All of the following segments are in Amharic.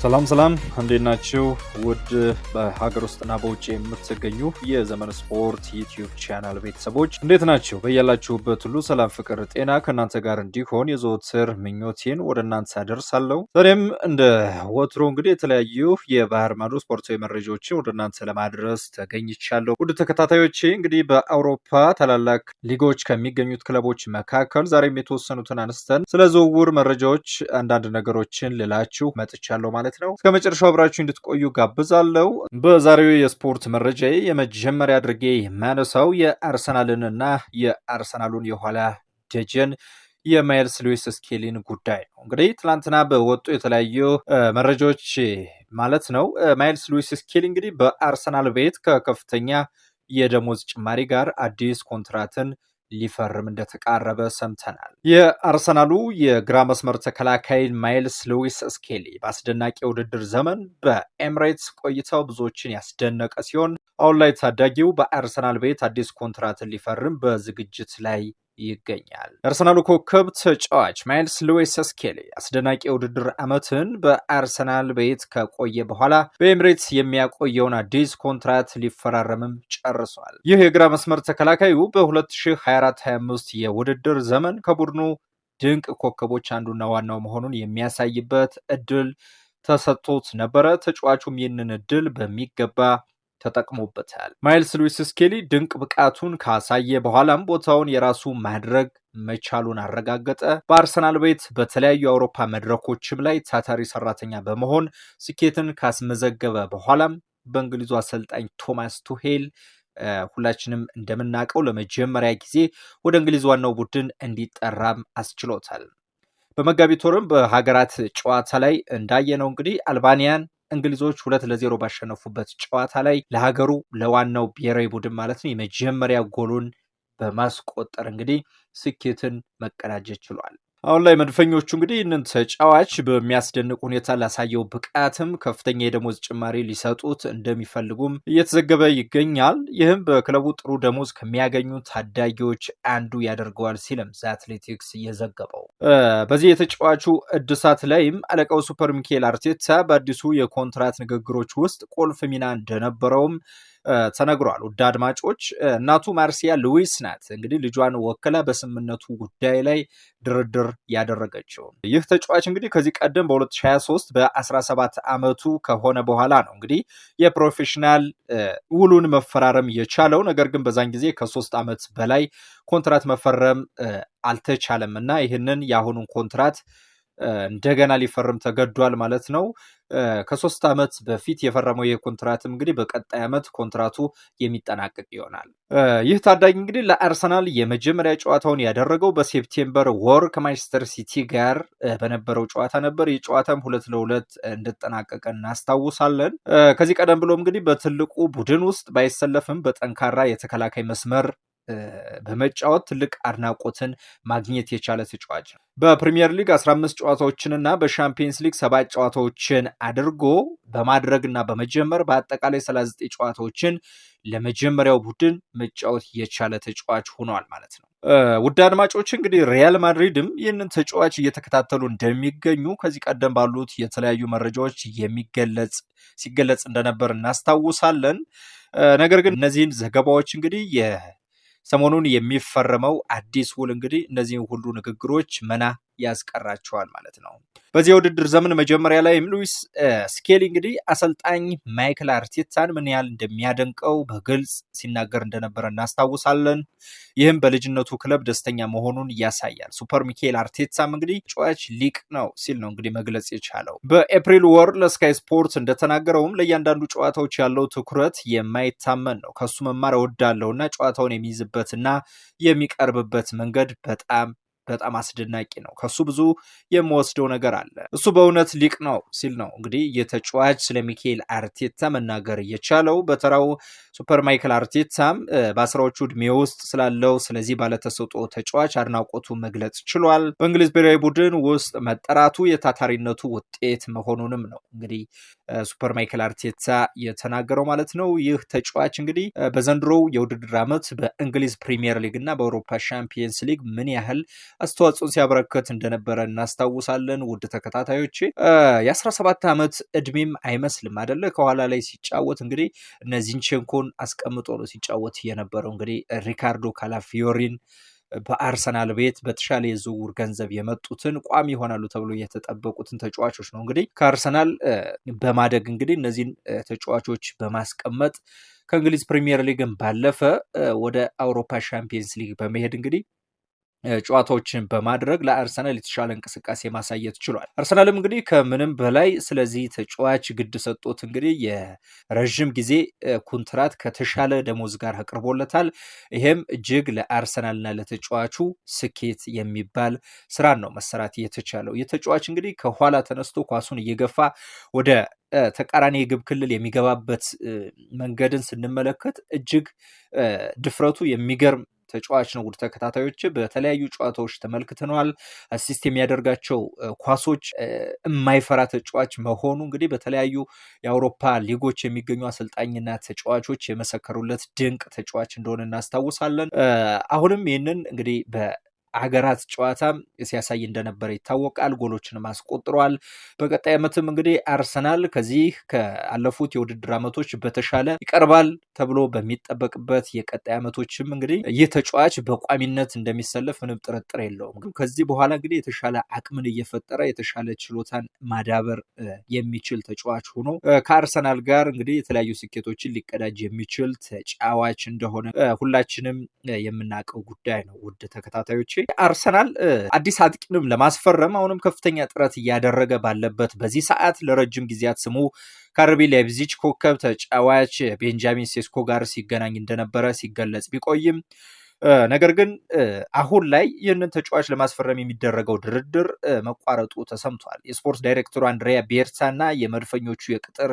ሰላም እንዴት ናችሁ? ውድ በሀገር ውስጥና በውጭ የምትገኙ የዘመን ስፖርት ዩቲዩብ ቻናል ቤተሰቦች እንዴት ናችሁ? በያላችሁበት ሁሉ ሰላም፣ ፍቅር፣ ጤና ከእናንተ ጋር እንዲሆን የዘወትር ምኞቴን ወደ እናንተ አደርሳለሁ። ዛሬም እንደ ወትሮ እንግዲህ የተለያዩ የባህር ማዶ ስፖርታዊ መረጃዎችን ወደ እናንተ ለማድረስ ተገኝቻለሁ። ውድ ተከታታዮቼ እንግዲህ በአውሮፓ ታላላቅ ሊጎች ከሚገኙት ክለቦች መካከል ዛሬም የተወሰኑትን አንስተን ስለ ዝውውር መረጃዎች አንዳንድ ነገሮችን ልላችሁ መጥቻለሁ ማለት ነው። እስከ መጨረሻው አብራችሁ እንድትቆዩ ጋብዛለሁ። በዛሬው የስፖርት መረጃ የመጀመሪያ አድርጌ የማነሳው የአርሰናልንና የአርሰናሉን የኋላ ደጀን የማይልስ ሉዊስ ስኬሊን ጉዳይ ነው። እንግዲህ ትላንትና በወጡ የተለያዩ መረጃዎች ማለት ነው ማይልስ ሉዊስ ስኬሊ እንግዲህ በአርሰናል ቤት ከከፍተኛ የደሞዝ ጭማሪ ጋር አዲስ ኮንትራትን ሊፈርም እንደተቃረበ ሰምተናል። የአርሰናሉ የግራ መስመር ተከላካይ ማይልስ ሉዊስ ስኬሊ በአስደናቂ ውድድር ዘመን በኤምሬትስ ቆይታው ብዙዎችን ያስደነቀ ሲሆን አሁን ላይ ታዳጊው በአርሰናል ቤት አዲስ ኮንትራትን ሊፈርም በዝግጅት ላይ ይገኛል። የአርሰናሉ ኮከብ ተጫዋች ማይልስ ሉዊስ ስኬሊ አስደናቂ የውድድር ዓመትን በአርሰናል ቤት ከቆየ በኋላ በኤምሬትስ የሚያቆየውን አዲስ ኮንትራት ሊፈራረምም ጨርሷል። ይህ የግራ መስመር ተከላካዩ በ2024-25 የውድድር ዘመን ከቡድኑ ድንቅ ኮከቦች አንዱና ዋናው መሆኑን የሚያሳይበት እድል ተሰጥቶት ነበረ። ተጫዋቹም ይህንን እድል በሚገባ ተጠቅሞበታል። ማይልስ ሉዊስ ስኬሊ ድንቅ ብቃቱን ካሳየ በኋላም ቦታውን የራሱ ማድረግ መቻሉን አረጋገጠ። በአርሰናል ቤት በተለያዩ የአውሮፓ መድረኮችም ላይ ታታሪ ሰራተኛ በመሆን ስኬትን ካስመዘገበ በኋላም በእንግሊዙ አሰልጣኝ ቶማስ ቱሄል ሁላችንም እንደምናውቀው ለመጀመሪያ ጊዜ ወደ እንግሊዝ ዋናው ቡድን እንዲጠራም አስችሎታል። በመጋቢት ወርም በሀገራት ጨዋታ ላይ እንዳየነው እንግዲህ አልባኒያን እንግሊዞች 2-0 ባሸነፉበት ጨዋታ ላይ ለሀገሩ ለዋናው ብሔራዊ ቡድን ማለት ነው የመጀመሪያ ጎሉን በማስቆጠር እንግዲህ ስኬትን መቀዳጀት ችሏል። አሁን ላይ መድፈኞቹ እንግዲህ ይህንን ተጫዋች በሚያስደንቅ ሁኔታ ላሳየው ብቃትም ከፍተኛ የደሞዝ ጭማሪ ሊሰጡት እንደሚፈልጉም እየተዘገበ ይገኛል። ይህም በክለቡ ጥሩ ደሞዝ ከሚያገኙ ታዳጊዎች አንዱ ያደርገዋል ሲልም ዘ አትሌቲክስ እየዘገበው። በዚህ የተጫዋቹ እድሳት ላይም አለቃው ሱፐር ሚካኤል አርቴታ በአዲሱ የኮንትራት ንግግሮች ውስጥ ቁልፍ ሚና እንደነበረውም ተነግሯል። ውድ አድማጮች እናቱ ማርሲያ ሉዊስ ናት እንግዲህ ልጇን ወክላ በስምምነቱ ጉዳይ ላይ ድርድር ያደረገችው። ይህ ተጫዋች እንግዲህ ከዚህ ቀደም በ2023 በ17 ዓመቱ ከሆነ በኋላ ነው እንግዲህ የፕሮፌሽናል ውሉን መፈራረም የቻለው። ነገር ግን በዛን ጊዜ ከ3 ዓመት በላይ ኮንትራት መፈረም አልተቻለም እና ይህንን የአሁኑን ኮንትራት እንደገና ሊፈርም ተገዷል ማለት ነው። ከ3 ዓመት በፊት የፈረመው ይህ ኮንትራትም እንግዲህ በቀጣይ ዓመት ኮንትራቱ የሚጠናቀቅ ይሆናል። ይህ ታዳጊ እንግዲህ ለአርሰናል የመጀመሪያ ጨዋታውን ያደረገው በሴፕቴምበር ወር ከማንቸስተር ሲቲ ጋር በነበረው ጨዋታ ነበር። ይህ ጨዋታም 2-2 እንደተጠናቀቀ እናስታውሳለን። ከዚህ ቀደም ብሎ እንግዲህ በትልቁ ቡድን ውስጥ ባይሰለፍም በጠንካራ የተከላካይ መስመር በመጫወት ትልቅ አድናቆትን ማግኘት የቻለ ተጫዋች ነው። በፕሪሚየር ሊግ 15 ጨዋታዎችንና በሻምፒየንስ ሊግ 7 ጨዋታዎችን አድርጎ በማድረግና በመጀመር በአጠቃላይ 39 ጨዋታዎችን ለመጀመሪያው ቡድን መጫወት የቻለ ተጫዋች ሆኗል ማለት ነው። ውድ አድማጮች እንግዲህ ሪያል ማድሪድም ይህንን ተጫዋች እየተከታተሉ እንደሚገኙ ከዚህ ቀደም ባሉት የተለያዩ መረጃዎች ሲገለጽ እንደነበር እናስታውሳለን። ነገር ግን እነዚህን ዘገባዎች እንግዲህ ሰሞኑን የሚፈረመው አዲስ ውል እንግዲህ እነዚህን ሁሉ ንግግሮች መና ያስቀራቸዋል ማለት ነው። በዚህ የውድድር ዘመን መጀመሪያ ላይ ሉዊስ ስኬሊ እንግዲህ አሰልጣኝ ማይክል አርቴታን ምን ያህል እንደሚያደንቀው በግልጽ ሲናገር እንደነበረ እናስታውሳለን። ይህም በልጅነቱ ክለብ ደስተኛ መሆኑን ያሳያል። ሱፐር ሚካኤል አርቴታም እንግዲህ ተጫዋች ሊቅ ነው ሲል ነው እንግዲህ መግለጽ የቻለው። በኤፕሪል ወር ለስካይ ስፖርት እንደተናገረውም ለእያንዳንዱ ጨዋታዎች ያለው ትኩረት የማይታመን ነው። ከሱ መማር እወዳለሁና ጨዋታውን የሚይዝበትና የሚቀርብበት መንገድ በጣም አስደናቂ ነው። ከሱ ብዙ የምወስደው ነገር አለ። እሱ በእውነት ሊቅ ነው ሲል ነው እንግዲህ የተጫዋች ስለ ሚካኤል አርቴታ መናገር የቻለው። በተራው ሱፐር ማይክል አርቴታም በአስራዎቹ ዕድሜ ውስጥ ስላለው ስለዚህ ባለተሰጥኦ ተጫዋች አድናቆቱ መግለጽ ችሏል። በእንግሊዝ ብሔራዊ ቡድን ውስጥ መጠራቱ የታታሪነቱ ውጤት መሆኑንም ነው እንግዲህ ሱፐር ማይክል አርቴታ የተናገረው ማለት ነው። ይህ ተጫዋች እንግዲህ በዘንድሮው የውድድር ዓመት በእንግሊዝ ፕሪሚየር ሊግ እና በአውሮፓ ሻምፒየንስ ሊግ ምን ያህል አስተዋጽኦን ሲያበረክት እንደነበረ እናስታውሳለን። ውድ ተከታታዮቼ የ17 ዓመት እድሜም አይመስልም አይደለ? ከኋላ ላይ ሲጫወት እንግዲህ እነ ዚንቼንኮን አስቀምጦ ነው ሲጫወት የነበረው። እንግዲህ ሪካርዶ ካላፊዮሪን በአርሰናል ቤት በተሻለ የዝውውር ገንዘብ የመጡትን ቋሚ ይሆናሉ ተብሎ የተጠበቁትን ተጫዋቾች ነው እንግዲህ ከአርሰናል በማደግ እንግዲህ እነዚህን ተጫዋቾች በማስቀመጥ ከእንግሊዝ ፕሪሚየር ሊግን ባለፈ ወደ አውሮፓ ሻምፒየንስ ሊግ በመሄድ እንግዲህ ጨዋታዎችን በማድረግ ለአርሰናል የተሻለ እንቅስቃሴ ማሳየት ችሏል። አርሰናልም እንግዲህ ከምንም በላይ ስለዚህ ተጫዋች ግድ ሰጥቶት እንግዲህ የረዥም ጊዜ ኮንትራት ከተሻለ ደሞዝ ጋር አቅርቦለታል። ይሄም እጅግ ለአርሰናልና ለተጫዋቹ ስኬት የሚባል ስራን ነው መሰራት የተቻለው። የተጫዋች እንግዲህ ከኋላ ተነስቶ ኳሱን እየገፋ ወደ ተቃራኒ የግብ ክልል የሚገባበት መንገድን ስንመለከት እጅግ ድፍረቱ የሚገርም ተጫዋች ነው። ውድ ተከታታዮች በተለያዩ ጨዋታዎች ተመልክተናል። አሲስት የሚያደርጋቸው ኳሶች የማይፈራ ተጫዋች መሆኑ እንግዲህ በተለያዩ የአውሮፓ ሊጎች የሚገኙ አሰልጣኝና ተጫዋቾች የመሰከሩለት ድንቅ ተጫዋች እንደሆነ እናስታውሳለን። አሁንም ይህንን እንግዲህ ሀገራት ጨዋታ ሲያሳይ እንደነበረ ይታወቃል። ጎሎችንም አስቆጥሯል። በቀጣይ ዓመትም እንግዲህ አርሰናል ከዚህ ከአለፉት የውድድር ዓመቶች በተሻለ ይቀርባል ተብሎ በሚጠበቅበት የቀጣይ ዓመቶችም እንግዲህ ይህ ተጫዋች በቋሚነት እንደሚሰለፍ ምንም ጥርጥር የለውም። ከዚህ በኋላ እንግዲህ የተሻለ አቅምን እየፈጠረ የተሻለ ችሎታን ማዳበር የሚችል ተጫዋች ሆኖ ከአርሰናል ጋር እንግዲህ የተለያዩ ስኬቶችን ሊቀዳጅ የሚችል ተጫዋች እንደሆነ ሁላችንም የምናውቀው ጉዳይ ነው። ውድ ተከታታዮች አርሰናል አዲስ አጥቂንም ለማስፈረም አሁንም ከፍተኛ ጥረት እያደረገ ባለበት በዚህ ሰዓት ለረጅም ጊዜያት ስሙ ከአርቢ ላይፕዚግ ኮከብ ተጫዋች ቤንጃሚን ሴስኮ ጋር ሲገናኝ እንደነበረ ሲገለጽ ቢቆይም ነገር ግን አሁን ላይ ይህንን ተጫዋች ለማስፈረም የሚደረገው ድርድር መቋረጡ ተሰምቷል። የስፖርት ዳይሬክተሩ አንድሪያ ቤርታ እና የመድፈኞቹ የቅጥር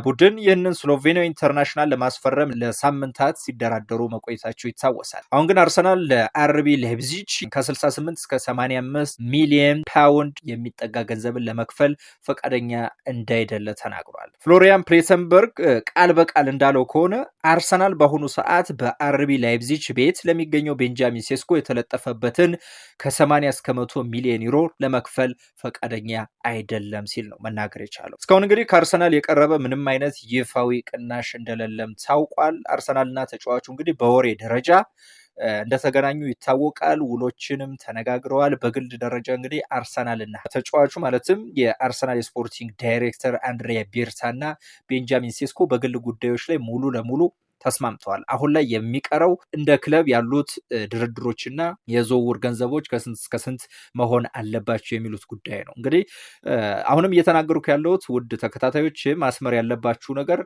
ቡድን ይህንን ስሎቬኒያዊ ኢንተርናሽናል ለማስፈረም ለሳምንታት ሲደራደሩ መቆየታቸው ይታወሳል። አሁን ግን አርሰናል ለአርቢ ላይፕዚግ ከ68 እስከ 85 ሚሊዮን ፓውንድ የሚጠጋ ገንዘብን ለመክፈል ፈቃደኛ እንዳይደለ ተናግሯል። ፍሎሪያን ፕሌተንበርግ ቃል በቃል እንዳለው ከሆነ አርሰናል በአሁኑ ሰዓት በአርቢ ላይፕዚግ ቤት ለሚገኘው ቤንጃሚን ሴስኮ የተለጠፈበትን ከ80 እስከ 100 ሚሊዮን ዩሮ ለመክፈል ፈቃደኛ አይደለም ሲል ነው መናገር የቻለው። እስካሁን እንግዲህ ከአርሰናል የቀረበ ምንም አይነት ይፋዊ ቅናሽ እንደሌለም ታውቋል። አርሰናልና ተጫዋቹ እንግዲህ በወሬ ደረጃ እንደተገናኙ ይታወቃል። ውሎችንም ተነጋግረዋል። በግል ደረጃ እንግዲህ አርሰናልና ተጫዋቹ ማለትም የአርሰናል የስፖርቲንግ ዳይሬክተር አንድሪያ ቤርታ እና ቤንጃሚን ሴስኮ በግል ጉዳዮች ላይ ሙሉ ለሙሉ ተስማምተዋል። አሁን ላይ የሚቀረው እንደ ክለብ ያሉት ድርድሮችና የዝውውር ገንዘቦች ከስንት እስከ ስንት መሆን አለባቸው የሚሉት ጉዳይ ነው። እንግዲህ አሁንም እየተናገሩ ያለሁት ውድ ተከታታዮች ማስመር ያለባችሁ ነገር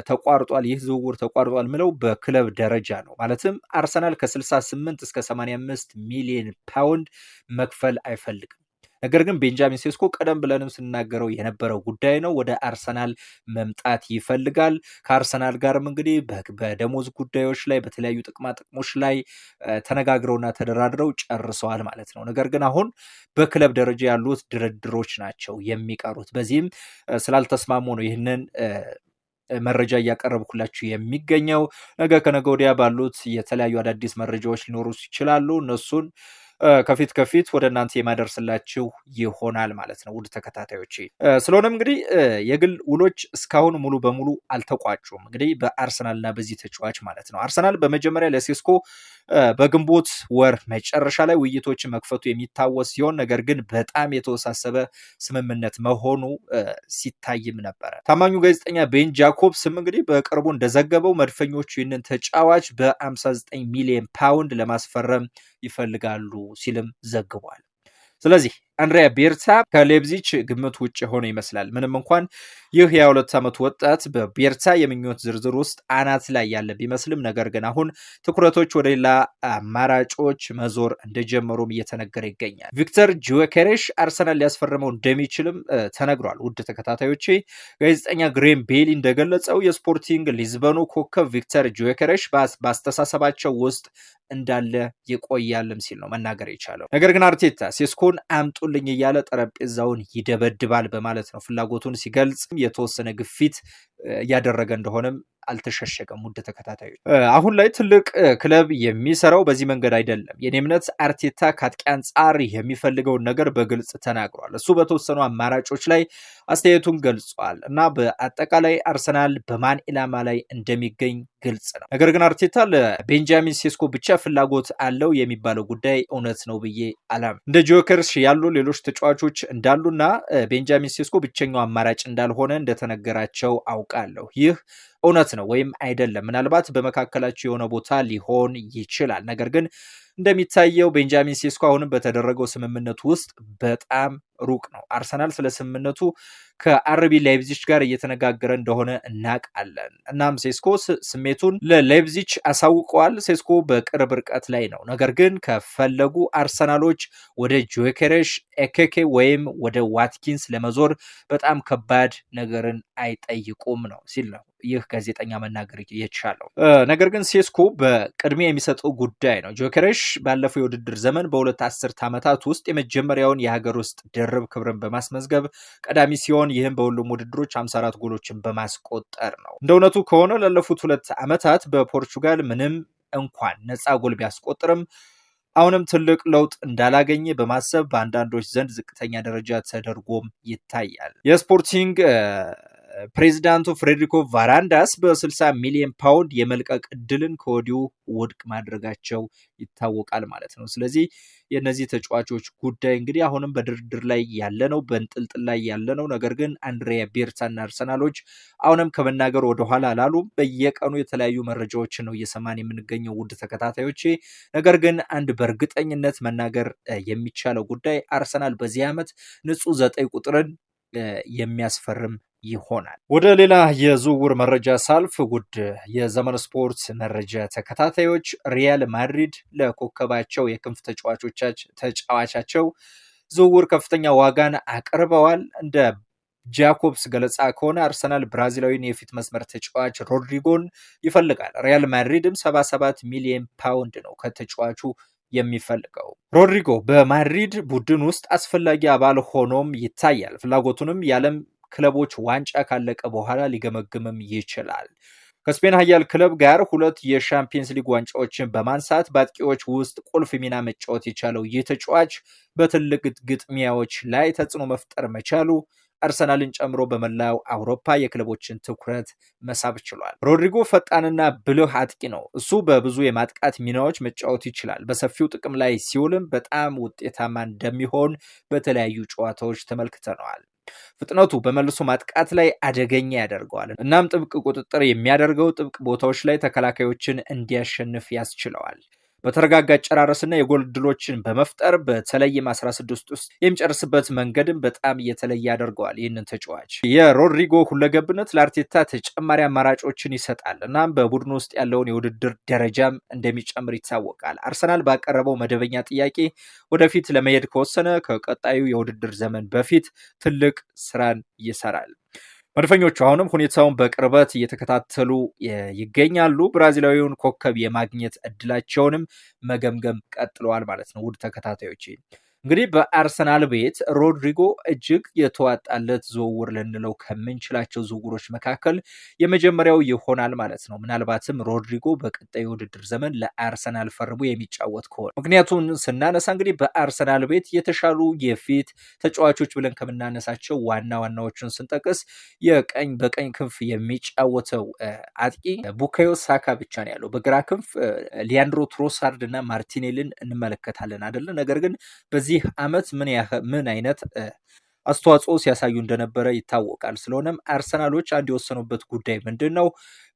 ተቋርጧል፣ ይህ ዝውውር ተቋርጧል ምለው በክለብ ደረጃ ነው። ማለትም አርሰናል ከ68 እስከ 85 ሚሊዮን ፓውንድ መክፈል አይፈልግም። ነገር ግን ቤንጃሚን ሴስኮ ቀደም ብለንም ስናገረው የነበረው ጉዳይ ነው። ወደ አርሰናል መምጣት ይፈልጋል። ከአርሰናል ጋርም እንግዲህ በደሞዝ ጉዳዮች ላይ በተለያዩ ጥቅማ ጥቅሞች ላይ ተነጋግረውና ተደራድረው ጨርሰዋል ማለት ነው። ነገር ግን አሁን በክለብ ደረጃ ያሉት ድርድሮች ናቸው የሚቀሩት። በዚህም ስላልተስማሙ ነው ይህንን መረጃ እያቀረብኩላችሁ የሚገኘው። ነገ ከነገ ወዲያ ባሉት የተለያዩ አዳዲስ መረጃዎች ሊኖሩ ይችላሉ። እነሱን ከፊት ከፊት ወደ እናንተ የማደርስላችሁ ይሆናል ማለት ነው ውድ ተከታታዮች። ስለሆነም እንግዲህ የግል ውሎች እስካሁን ሙሉ በሙሉ አልተቋጩም እንግዲህ በአርሰናልና በዚህ ተጫዋች ማለት ነው። አርሰናል በመጀመሪያ ለሴስኮ በግንቦት ወር መጨረሻ ላይ ውይይቶችን መክፈቱ የሚታወስ ሲሆን ነገር ግን በጣም የተወሳሰበ ስምምነት መሆኑ ሲታይም ነበረ። ታማኙ ጋዜጠኛ ቤን ጃኮብስም እንግዲህ በቅርቡ እንደዘገበው መድፈኞቹ ይህንን ተጫዋች በ59 ሚሊዮን ፓውንድ ለማስፈረም ይፈልጋሉ ሲልም ዘግቧል። ስለዚህ አንድሪያ ቤርታ ከሌፕዚግ ግምት ውጭ ሆኖ ይመስላል። ምንም እንኳን ይህ የ22 ዓመት ወጣት በቤርታ የምኞት ዝርዝር ውስጥ አናት ላይ ያለ ቢመስልም ነገር ግን አሁን ትኩረቶች ወደ ሌላ አማራጮች መዞር እንደጀመሩም እየተነገረ ይገኛል። ቪክተር ጊዮኬሬሽ አርሰናል ሊያስፈርመው እንደሚችልም ተነግሯል። ውድ ተከታታዮቼ ጋዜጠኛ ግሬም ቤሊ እንደገለጸው የስፖርቲንግ ሊዝበኑ ኮከብ ቪክተር ጊዮኬሬሽ በአስተሳሰባቸው ውስጥ እንዳለ ይቆያልም ሲል ነው መናገር የቻለው። ነገር ግን አርቴታ ሴስኮን አምጡልኝ እያለ ጠረጴዛውን ይደበድባል በማለት ነው ፍላጎቱን ሲገልጽ የተወሰነ ግፊት እያደረገ እንደሆነም አልተሸሸገም። ውድ ተከታታዮች አሁን ላይ ትልቅ ክለብ የሚሰራው በዚህ መንገድ አይደለም። የኔ እምነት አርቴታ ከአጥቂ አንጻር የሚፈልገውን ነገር በግልጽ ተናግሯል። እሱ በተወሰኑ አማራጮች ላይ አስተያየቱን ገልጿል እና በአጠቃላይ አርሰናል በማን ኢላማ ላይ እንደሚገኝ ግልጽ ነው። ነገር ግን አርቴታ ለቤንጃሚን ሴስኮ ብቻ ፍላጎት አለው የሚባለው ጉዳይ እውነት ነው ብዬ አላም። እንደ ጆከርስ ያሉ ሌሎች ተጫዋቾች እንዳሉና ቤንጃሚን ሴስኮ ብቸኛው አማራጭ እንዳልሆነ እንደተነገራቸው አውቃለሁ። ይህ እውነት ነው ወይም አይደለም? ምናልባት በመካከላቸው የሆነ ቦታ ሊሆን ይችላል። ነገር ግን እንደሚታየው ቤንጃሚን ሴስኮ አሁንም በተደረገው ስምምነቱ ውስጥ በጣም ሩቅ ነው። አርሰናል ስለ ስምምነቱ ከአርቢ ላይፕዚች ጋር እየተነጋገረ እንደሆነ እናውቃለን። እናም ሴስኮ ስሜቱን ለላይፕዚች አሳውቀዋል። ሴስኮ በቅርብ ርቀት ላይ ነው። ነገር ግን ከፈለጉ አርሰናሎች ወደ ጆኬሬሽ ኤኬኬ ወይም ወደ ዋትኪንስ ለመዞር በጣም ከባድ ነገርን አይጠይቁም ነው ሲል ነው ይህ ጋዜጠኛ መናገር የቻለው። ነገር ግን ሴስኮ በቅድሚያ የሚሰጠው ጉዳይ ነው። ጆኬሬሽ ባለፈው የውድድር ዘመን በሁለት አስርት ዓመታት ውስጥ የመጀመሪያውን የሀገር ውስጥ ድርብ ክብርን በማስመዝገብ ቀዳሚ ሲሆን ይህም በሁሉም ውድድሮች 54 ጎሎችን በማስቆጠር ነው። እንደ እውነቱ ከሆነ ላለፉት 2 ዓመታት በፖርቹጋል ምንም እንኳን ነፃ ጎል ቢያስቆጥርም አሁንም ትልቅ ለውጥ እንዳላገኘ በማሰብ በአንዳንዶች ዘንድ ዝቅተኛ ደረጃ ተደርጎም ይታያል። የስፖርቲንግ ፕሬዚዳንቱ ፍሬድሪኮ ቫራንዳስ በ60 ሚሊዮን ፓውንድ የመልቀቅ እድልን ከወዲሁ ውድቅ ማድረጋቸው ይታወቃል ማለት ነው። ስለዚህ የእነዚህ ተጫዋቾች ጉዳይ እንግዲህ አሁንም በድርድር ላይ ያለ ነው፣ በንጥልጥል ላይ ያለ ነው። ነገር ግን አንድሪያ ቤርታና አርሰናሎች አሁንም ከመናገር ወደኋላ አላሉም። በየቀኑ የተለያዩ መረጃዎችን ነው እየሰማን የምንገኘው ውድ ተከታታዮቼ። ነገር ግን አንድ በእርግጠኝነት መናገር የሚቻለው ጉዳይ አርሰናል በዚህ ዓመት ንጹህ 9 ቁጥርን የሚያስፈርም ይሆናል። ወደ ሌላ የዝውውር መረጃ ሳልፍ ውድ የዘመን ስፖርት መረጃ ተከታታዮች ሪያል ማድሪድ ለኮከባቸው የክንፍ ተጫዋቻቸው ዝውውር ከፍተኛ ዋጋን አቅርበዋል። እንደ ጃኮብስ ገለጻ ከሆነ አርሰናል ብራዚላዊን የፊት መስመር ተጫዋች ሮድሪጎን ይፈልጋል። ሪያል ማድሪድም 77 ሚሊዮን ፓውንድ ነው ከተጫዋቹ የሚፈልገው። ሮድሪጎ በማድሪድ ቡድን ውስጥ አስፈላጊ አባል ሆኖም ይታያል። ፍላጎቱንም የዓለም ክለቦች ዋንጫ ካለቀ በኋላ ሊገመግምም ይችላል። ከስፔን ኃያል ክለብ ጋር 2 የሻምፒየንስ ሊግ ዋንጫዎችን በማንሳት በአጥቂዎች ውስጥ ቁልፍ ሚና መጫወት የቻለው ይህ ተጫዋች በትልቅ ግጥሚያዎች ላይ ተጽዕኖ መፍጠር መቻሉ አርሰናልን ጨምሮ በመላው አውሮፓ የክለቦችን ትኩረት መሳብ ችሏል። ሮድሪጎ ፈጣንና ብልህ አጥቂ ነው። እሱ በብዙ የማጥቃት ሚናዎች መጫወት ይችላል። በሰፊው ጥቅም ላይ ሲውልም በጣም ውጤታማ እንደሚሆን በተለያዩ ጨዋታዎች ተመልክተነዋል። ፍጥነቱ በመልሶ ማጥቃት ላይ አደገኛ ያደርገዋል። እናም ጥብቅ ቁጥጥር የሚያደርገው ጥብቅ ቦታዎች ላይ ተከላካዮችን እንዲያሸንፍ ያስችለዋል። በተረጋጋ አጨራረስና የጎል ዕድሎችን በመፍጠር በተለይም 16 ውስጥ የሚጨርስበት መንገድም በጣም የተለየ ያደርገዋል። ይህንን ተጫዋች የሮድሪጎ ሁለገብነት ለአርቴታ ተጨማሪ አማራጮችን ይሰጣል። እናም በቡድኑ ውስጥ ያለውን የውድድር ደረጃም እንደሚጨምር ይታወቃል። አርሰናል ባቀረበው መደበኛ ጥያቄ ወደፊት ለመሄድ ከወሰነ ከቀጣዩ የውድድር ዘመን በፊት ትልቅ ስራን ይሰራል። መድፈኞቹ አሁንም ሁኔታውን በቅርበት እየተከታተሉ ይገኛሉ። ብራዚላዊውን ኮከብ የማግኘት እድላቸውንም መገምገም ቀጥለዋል ማለት ነው። ውድ ተከታታዮች እንግዲህ በአርሰናል ቤት ሮድሪጎ እጅግ የተዋጣለት ዝውውር ልንለው ከምንችላቸው ዝውውሮች መካከል የመጀመሪያው ይሆናል ማለት ነው። ምናልባትም ሮድሪጎ በቀጣዩ ውድድር ዘመን ለአርሰናል ፈርሞ የሚጫወት ከሆነ ምክንያቱም ስናነሳ እንግዲህ በአርሰናል ቤት የተሻሉ የፊት ተጫዋቾች ብለን ከምናነሳቸው ዋናዎቹን ስንጠቅስ በቀኝ ክንፍ የሚጫወተው አጥቂ ቡካዮ ሳካ ብቻ ነው ያለው። በግራ ክንፍ ሊያንድሮ ትሮሳርድ እና ማርቲኔልን እንመለከታለን አይደለ? ነገር ግን በዚህ ዓመት ምን አይነት አስተዋጽኦ ሲያሳዩ እንደነበረ ይታወቃል። ስለሆነም አርሰናሎች አንድ የወሰኑበት ጉዳይ ምንድን ነው?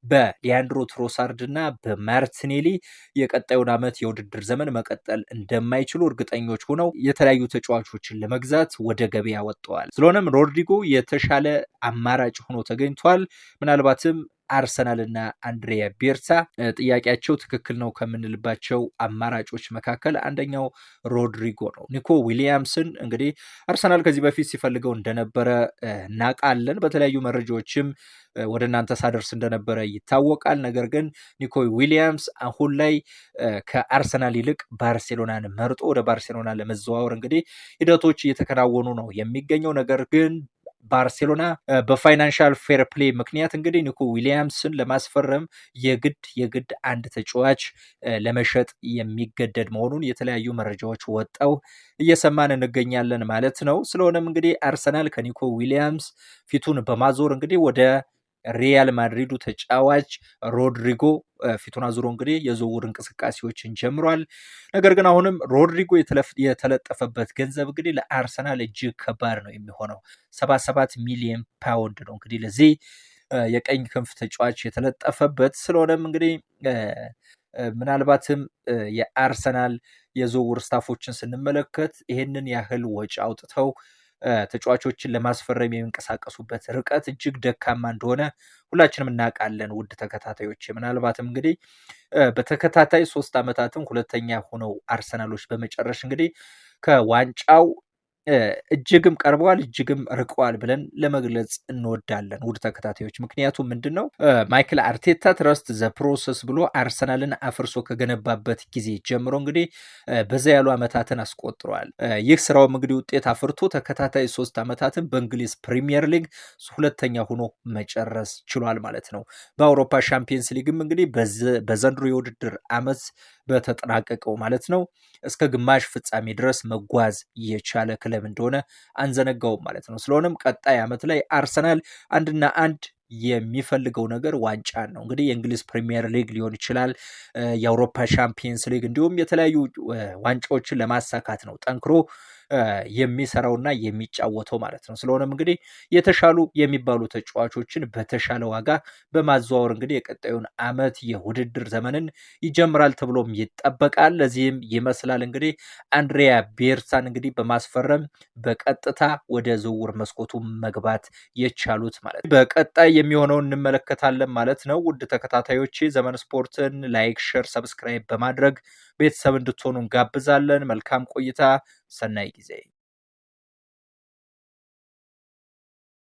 በሊያንድሮ ትሮሳርድ እና በማርቲኔሊ የቀጣዩን ዓመት የውድድር ዘመን መቀጠል እንደማይችሉ እርግጠኞች ሆነው የተለያዩ ተጫዋቾችን ለመግዛት ወደ ገበያ ወጥተዋል። ስለሆነም ሮድሪጎ የተሻለ አማራጭ ሆኖ ተገኝቷል። ምናልባትም አርሰናል እና አንድሪያ ቤርታ ጥያቄያቸው ትክክል ነው ከምንልባቸው አማራጮች መካከል አንደኛው ሮድሪጎ ነው። ኒኮ ዊሊያምስን እንግዲህ አርሰናል ከዚህ በፊት ሲፈልገው እንደነበረ እናውቃለን። በተለያዩ መረጃዎችም ወደ እናንተ ሳደርስ እንደነበረ ይታወቃል። ነገር ግን ኒኮ ዊሊያምስ አሁን ላይ ከአርሰናል ይልቅ ባርሴሎናን መርጦ ወደ ባርሴሎና ለመዘዋወር እንግዲህ ሂደቶች እየተከናወኑ ነው የሚገኘው። ነገር ግን ባርሴሎና በፋይናንሻል ፌር ፕሌይ ምክንያት እንግዲህ ኒኮ ዊሊያምስን ለማስፈረም የግድ አንድ ተጫዋች ለመሸጥ የሚገደድ መሆኑን የተለያዩ መረጃዎች ወጣው እየሰማን እንገኛለን ማለት ነው። ስለሆነም እንግዲህ አርሰናል ከኒኮ ዊሊያምስ ፊቱን በማዞር እንግዲህ ወደ ሪያል ማድሪዱ ተጫዋች ሮድሪጎ ፊቱን አዙሮ እንግዲህ የዝውውር እንቅስቃሴዎችን ጀምሯል። ነገር ግን አሁንም ሮድሪጎ የተለጠፈበት ገንዘብ እንግዲህ ለአርሰናል እጅግ ከባድ ነው የሚሆነው 77 ሚሊዮን ፓውንድ ነው እንግዲህ ለዚህ የቀኝ ክንፍ ተጫዋች የተለጠፈበት። ስለሆነም እንግዲህ ምናልባትም የአርሰናል የዝውውር ስታፎችን ስንመለከት ይሄንን ያህል ወጪ አውጥተው ተጫዋቾችን ለማስፈረም የሚንቀሳቀሱበት ርቀት እጅግ ደካማ እንደሆነ ሁላችንም እናውቃለን። ውድ ተከታታዮች ምናልባትም እንግዲህ በተከታታይ 3 ዓመታትም ሁለተኛ ሆነው አርሰናሎች በመጨረሽ እንግዲህ ከዋንጫው እጅግም ቀርበዋል እጅግም ርቀዋል ብለን ለመግለጽ እንወዳለን ውድ ተከታታዮች። ምክንያቱም ምንድነው ማይክል አርቴታ ትረስት ዘ ፕሮሰስ ብሎ አርሰናልን አፍርሶ ከገነባበት ጊዜ ጀምሮ እንግዲህ በዛ ያሉ ዓመታትን አስቆጥሯል። ይህ ስራውም እንግዲህ ውጤት አፍርቶ ተከታታይ 3 ዓመታትን በእንግሊዝ ፕሪሚየር ሊግ ሁለተኛ ሆኖ መጨረስ ችሏል ማለት ነው። በአውሮፓ ሻምፒየንስ ሊግም እንግዲህ በዘንድሮ የውድድር ዓመት በተጠናቀቀው ማለት ነው እስከ ግማሽ ፍጻሜ ድረስ መጓዝ የቻለ ክለብ እንደሆነ አንዘነጋውም ማለት ነው። ስለሆነም ቀጣይ ዓመት ላይ አርሰናል አንድና አንድ የሚፈልገው ነገር ዋንጫ ነው። እንግዲህ የእንግሊዝ ፕሪሚየር ሊግ ሊሆን ይችላል፣ የአውሮፓ ሻምፒየንስ ሊግ እንዲሁም የተለያዩ ዋንጫዎችን ለማሳካት ነው ጠንክሮ የሚሰራውና የሚጫወተው ማለት ነው። ስለሆነም እንግዲህ የተሻሉ የሚባሉ ተጫዋቾችን በተሻለ ዋጋ በማዘዋወር እንግዲህ የቀጣዩን ዓመት የውድድር ዘመንን ይጀምራል ተብሎም ይጠበቃል። ለዚህም ይመስላል እንግዲህ አንድሪያ ቤርታን እንግዲህ በማስፈረም በቀጥታ ወደ ዝውውር መስኮቱ መግባት የቻሉት ማለት ነው። በቀጣይ የሚሆነውን እንመለከታለን ማለት ነው። ውድ ተከታታዮች ዘመን ስፖርትን ላይክ፣ ሼር፣ ሰብስክራይብ በማድረግ ቤተሰብ እንድትሆኑ እንጋብዛለን። መልካም ቆይታ፣ ሰናይ ጊዜ